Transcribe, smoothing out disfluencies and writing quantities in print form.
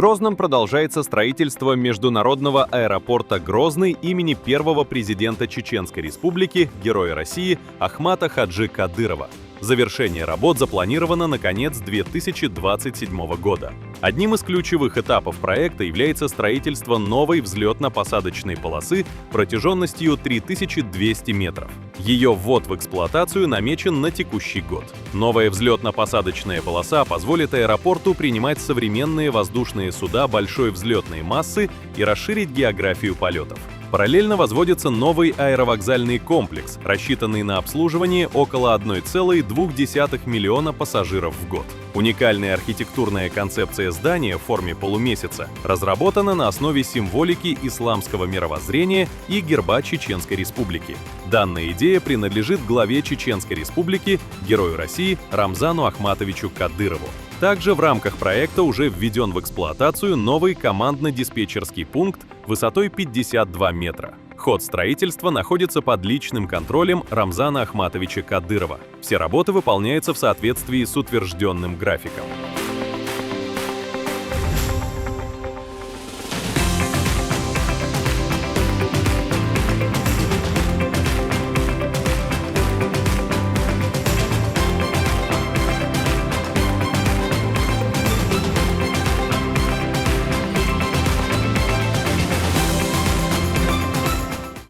Грозном продолжается строительство международного аэропорта Грозный имени первого президента Чеченской Республики, Героя России Ахмата Хаджи Кадырова. Завершение работ запланировано на конец 2027 года. Одним из ключевых этапов проекта является строительство новой взлетно-посадочной полосы протяженностью 3200 метров. Ее ввод в эксплуатацию намечен на текущий год. Новая взлетно-посадочная полоса позволит аэропорту принимать современные воздушные суда большой взлетной массы и расширить географию полетов. Параллельно возводится новый аэровокзальный комплекс, рассчитанный на обслуживание около 1,2 миллиона пассажиров в год. Уникальная архитектурная концепция здания в форме полумесяца разработана на основе символики исламского мировоззрения и герба Чеченской Республики. Данная идея принадлежит главе Чеченской Республики, Герою России Рамзану Ахматовичу Кадырову. Также в рамках проекта уже введен в эксплуатацию новый командно-диспетчерский пункт высотой 52 метра. Ход строительства находится под личным контролем Рамзана Ахматовича Кадырова. Все работы выполняются в соответствии с утвержденным графиком.